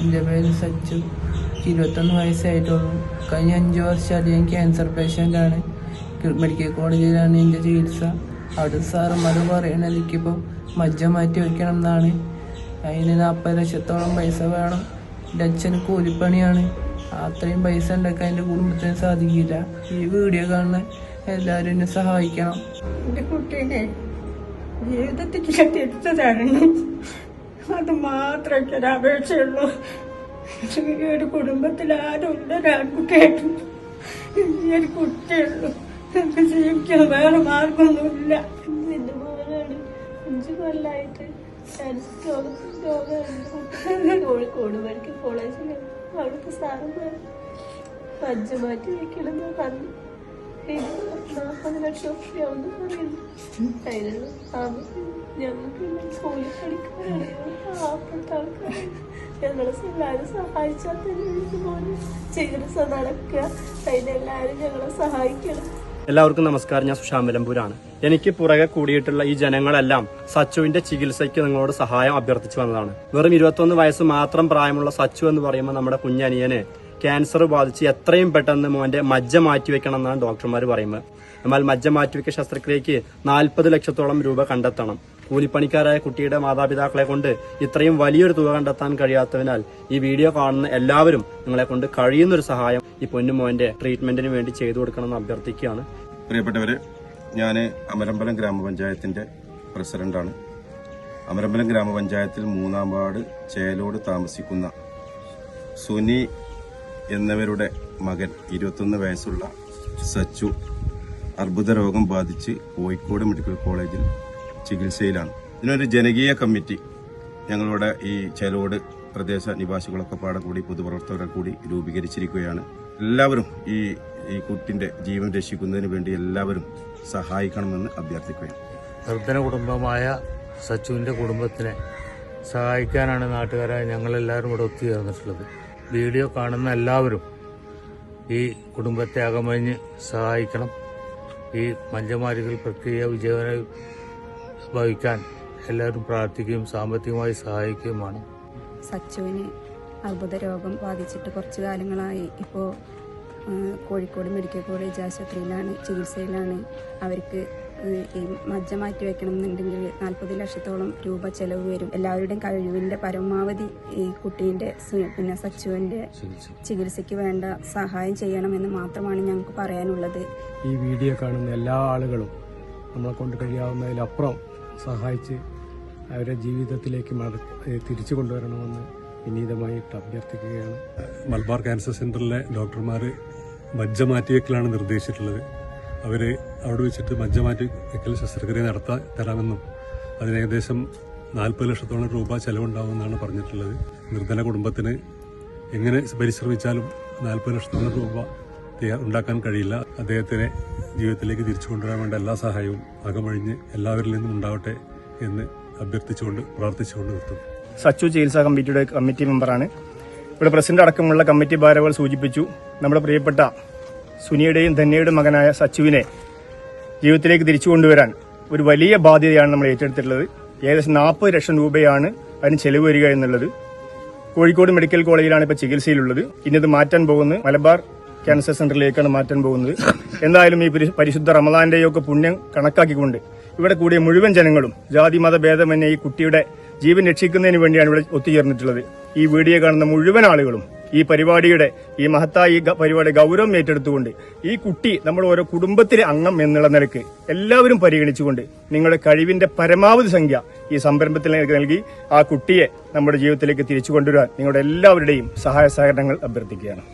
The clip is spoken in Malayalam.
എൻ്റെ പേര് സച്ചു. 21 വയസ്സായിട്ടുള്ളൂ. കഴിഞ്ഞ 5 വർഷമായിട്ട് ഞാൻ ക്യാൻസർ പേഷ്യൻ്റാണ്. മെഡിക്കൽ കോളേജിലാണ് എൻ്റെ ചികിത്സ. അവിടെ സാറുമാർ പറയണത് എനിക്കിപ്പോൾ മജ്ജ മാറ്റി വയ്ക്കണം എന്നാണ്. അതിന് 40 ലക്ഷത്തോളം പൈസ വേണം. എൻ്റെ അച്ഛന് കൂലിപ്പണിയാണ്. അത്രയും പൈസ ഉണ്ടാക്കാൻ എൻ്റെ കുടുംബത്തിന് സാധിക്കില്ല. ഈ വീഡിയോ കാണുന്ന എല്ലാവരും എന്നെ സഹായിക്കണം. എൻ്റെ കുട്ടീനെ ജീവിതത്തിൽ തിരിച്ചു തരണം. അത് മാത്രമേ ഒരു അപേക്ഷയുള്ളൂ. ഈ ഒരു കുടുംബത്തിൽ ആരുമില്ല. ഒരാൺകുട്ടിയായിട്ടും ഈ ഒരു കുട്ടിയുള്ളൂ. എനിക്ക് ജീവിക്കാൻ വേറെ മാർഗമൊന്നുമില്ല. എൻ്റെ മകനാണ് 5 കൊല്ലമായിട്ട് കോഴിക്കോട് മെഡിക്കൽ കോളേജിൽ അവിടുത്തെ സാറന്മാർ മജ്ജ മാറ്റി വെക്കണമെന്ന് പറഞ്ഞു. 40 ലക്ഷം റുപ്യാവെന്ന് പറയുന്നു. അതിനുള്ള സാമ്പത്തികം ഞങ്ങൾക്ക് കൂലിപ്പണിക്കാരാണ്. പാവപ്പെട്ട ആൾക്കാരാണ്. എല്ലാവരും സഹായിച്ചാൽ തന്നെ പോലെ ചികിത്സ നടക്കുക. അതിനെല്ലാവരും ഞങ്ങളെ സഹായിക്കണം. എല്ലാവർക്കും നമസ്കാരം. ഞാൻ സുഷാമലമ്പൂരാണ്. എനിക്ക് പുറകെ കൂടിയിട്ടുള്ള ഈ ജനങ്ങളെല്ലാം സച്ചുവിന്റെ ചികിത്സയ്ക്ക് നിങ്ങളോട് സഹായം അഭ്യർത്ഥിച്ചു വന്നതാണ്. വെറും 21 വയസ്സ് മാത്രം പ്രായമുള്ള സച്ചു എന്ന് പറയുമ്പോൾ നമ്മുടെ കുഞ്ഞനിയന് ക്യാൻസർ ബാധിച്ച് എത്രയും പെട്ടെന്ന് മോന്റെ മജ്ജ മാറ്റിവെക്കണം എന്നാണ് ഡോക്ടർമാർ പറയുന്നത്. എന്നാൽ മജ്ജ മാറ്റിവെക്കൽ ശസ്ത്രക്രിയക്ക് 40 ലക്ഷത്തോളം രൂപ കണ്ടെത്തണം. കൂലിപ്പണിക്കാരായ കുട്ടിയുടെ മാതാപിതാക്കളെ കൊണ്ട് ഇത്രയും വലിയൊരു തുക കണ്ടെത്താൻ കഴിയാത്തതിനാൽ ഈ വീഡിയോ കാണുന്ന എല്ലാവരും നിങ്ങളെ കൊണ്ട് കഴിയുന്നൊരു സഹായം ഈ പൊന്നുമോന്റെ ട്രീറ്റ്മെന്റിന് വേണ്ടി ചെയ്തു കൊടുക്കണമെന്ന് അഭ്യർത്ഥിക്കുകയാണ്. പ്രിയപ്പെട്ടവരെ, ഞാൻ അമരമ്പലം ഗ്രാമപഞ്ചായത്തിന്റെ പ്രസിഡന്റാണ്. അമരമ്പലം ഗ്രാമപഞ്ചായത്തിൽ 3-ാം വാർഡ് ചേലോട് താമസിക്കുന്ന സുനി എന്നവരുടെ മകൻ 21 വയസ്സുള്ള സച്ചു അർബുദ രോഗം ബാധിച്ച് കോഴിക്കോട് മെഡിക്കൽ കോളേജിൽ ചികിത്സയിലാണ്. ഇതിനൊരു ജനകീയ കമ്മിറ്റി ഞങ്ങളുടെ ഈ ചേലോട് പ്രദേശ നിവാസികളൊക്കെ പാടെ കൂടി പൊതുപ്രവർത്തകരെ കൂടി രൂപീകരിച്ചിരിക്കുകയാണ്. എല്ലാവരും ഈ കുട്ടിന്റെ ജീവൻ രക്ഷിക്കുന്നതിന് വേണ്ടി എല്ലാവരും സഹായിക്കണമെന്ന് അഭ്യർത്ഥിക്കുകയാണ്. നിർധന കുടുംബമായ സച്ചുവിന്റെ കുടുംബത്തിനെ സഹായിക്കാനാണ് നാട്ടുകാരായ ഞങ്ങളെല്ലാവരും ഇവിടെ ഒത്തുചേർന്നിട്ടുള്ളത്. വീഡിയോ കാണുന്ന എല്ലാവരും ഈ കുടുംബത്തെ അകമഴിഞ്ഞ് സഹായിക്കണം. ഈ മഞ്ചമാരികൾ പ്രക്രിയ വിജയകരമായി ഭവിക്കാൻ എല്ലാവരും പ്രാർത്ഥിക്കുകയും സാമ്പത്തികമായി സഹായിക്കുകയുമാണ്. സച്ചുവിന് അർബുദ രോഗം ബാധിച്ചിട്ട് കുറച്ചു കാലങ്ങളായി. ഇപ്പോൾ കോഴിക്കോട് മെഡിക്കൽ കോളേജ് ആശുപത്രിയിലാണ്, ചികിത്സയിലാണ്. അവർക്ക് ഈ മജ്ജ മാറ്റി വെക്കണം എന്നുണ്ടെങ്കിൽ 40 ലക്ഷത്തോളം രൂപ ചെലവ് വരും. എല്ലാവരുടെയും കഴിവിന്റെ പരമാവധി ഈ കുട്ടീന്റെ പിന്നെ സച്ചുവിന്റെ ചികിത്സയ്ക്ക് വേണ്ട സഹായം ചെയ്യണമെന്ന് മാത്രമാണ് ഞങ്ങൾക്ക് പറയാനുള്ളത്. ഈ വീഡിയോ കാണുന്ന എല്ലാ ആളുകളും നമ്മളെ കൊണ്ട് കഴിയാവുന്നതിലപ്പുറം സഹായിച്ച് അവരുടെ ജീവിതത്തിലേക്ക് തിരിച്ചു കൊണ്ടുവരണമെന്ന് വിനീതമായിട്ട് അഭ്യർത്ഥിക്കുകയാണ്. മലബാർ ക്യാൻസർ സെന്ററിലെ ഡോക്ടർമാർ മജ്ജ മാറ്റിവെക്കലാണ് നിർദ്ദേശിച്ചിട്ടുള്ളത്. അവര് അവിടെ വെച്ചിട്ട് മജ്ജ മാറ്റിവെക്കൽ ശസ്ത്രക്രിയ തരാമെന്നും അതിന് ഏകദേശം 40 ലക്ഷത്തോളം രൂപ ചെലവുണ്ടാവുമെന്നാണ് പറഞ്ഞിട്ടുള്ളത്. നിർധന കുടുംബത്തിന് എങ്ങനെ പരിശ്രമിച്ചാലും 40 ലക്ഷത്തോളം രൂപ ഉണ്ടാക്കാൻ കഴിയില്ല. അദ്ദേഹത്തിനെ ജീവിതത്തിലേക്ക് തിരിച്ചു കൊണ്ടുവരാൻ വേണ്ട എല്ലാ സഹായവും അകമഴിഞ്ഞ് എല്ലാവരിൽ നിന്നും ഉണ്ടാവട്ടെ എന്ന് അഭ്യർത്ഥിച്ചുകൊണ്ട് പ്രാർത്ഥിച്ചുകൊണ്ട് നിർത്തും. സച്ചു ചികിത്സാ കമ്മിറ്റിയുടെ കമ്മിറ്റി മെമ്പറാണ്. ഇവിടെ പ്രസിഡന്റ് അടക്കമുള്ള കമ്മിറ്റി ഭാരവാഹികൾ സൂചിപ്പിച്ചു. നമ്മുടെ പ്രിയപ്പെട്ട സുനിയുടെയും ധന്യയുടെയും മകനായ സച്ചുവിനെ ജീവിതത്തിലേക്ക് തിരിച്ചു കൊണ്ടുവരാൻ ഒരു വലിയ ബാധ്യതയാണ് നമ്മൾ ഏറ്റെടുത്തിട്ടുള്ളത്. ഏകദേശം 40 ലക്ഷം രൂപയാണ് അതിന് ചെലവ് വരിക എന്നുള്ളത്. കോഴിക്കോട് മെഡിക്കൽ കോളേജിലാണ് ഇപ്പോൾ ചികിത്സയിലുള്ളത്. ഇനി ഇത് മാറ്റാൻ പോകുന്നത് മലബാർ ക്യാൻസർ സെന്ററിലേക്കാണ് മാറ്റാൻ പോകുന്നത്. എന്തായാലും ഈ പരിശുദ്ധ റമദാന്റെയൊക്കെ പുണ്യം കണക്കാക്കിക്കൊണ്ട് ഇവിടെ കൂടിയ മുഴുവൻ ജനങ്ങളും ജാതി മത ഭേദമന്യേ ഈ കുട്ടിയുടെ ജീവൻ രക്ഷിക്കുന്നതിന് വേണ്ടിയാണ് ഇവിടെ ഒത്തുചേർന്നിട്ടുള്ളത്. ഈ വീഡിയോ കാണുന്ന മുഴുവൻ ആളുകളും ഈ പരിപാടിയുടെ ഈ മഹത്തായ പരിപാടി ഗൗരവം ഏറ്റെടുത്തുകൊണ്ട് ഈ കുട്ടി നമ്മുടെ ഓരോ കുടുംബത്തിലെ അംഗം എന്നുള്ള നിലയ്ക്ക് എല്ലാവരും പരിഗണിച്ചുകൊണ്ട് നിങ്ങളുടെ കഴിവിന്റെ പരമാവധി സംഖ്യ ഈ സംരംഭത്തിലേക്ക് നൽകി ആ കുട്ടിയെ നമ്മുടെ ജീവിതത്തിലേക്ക് തിരിച്ചു കൊണ്ടുവരാൻ നിങ്ങളുടെ എല്ലാവരുടെയും സഹായ സഹകരണങ്ങൾ അഭ്യർത്ഥിക്കുകയാണ്.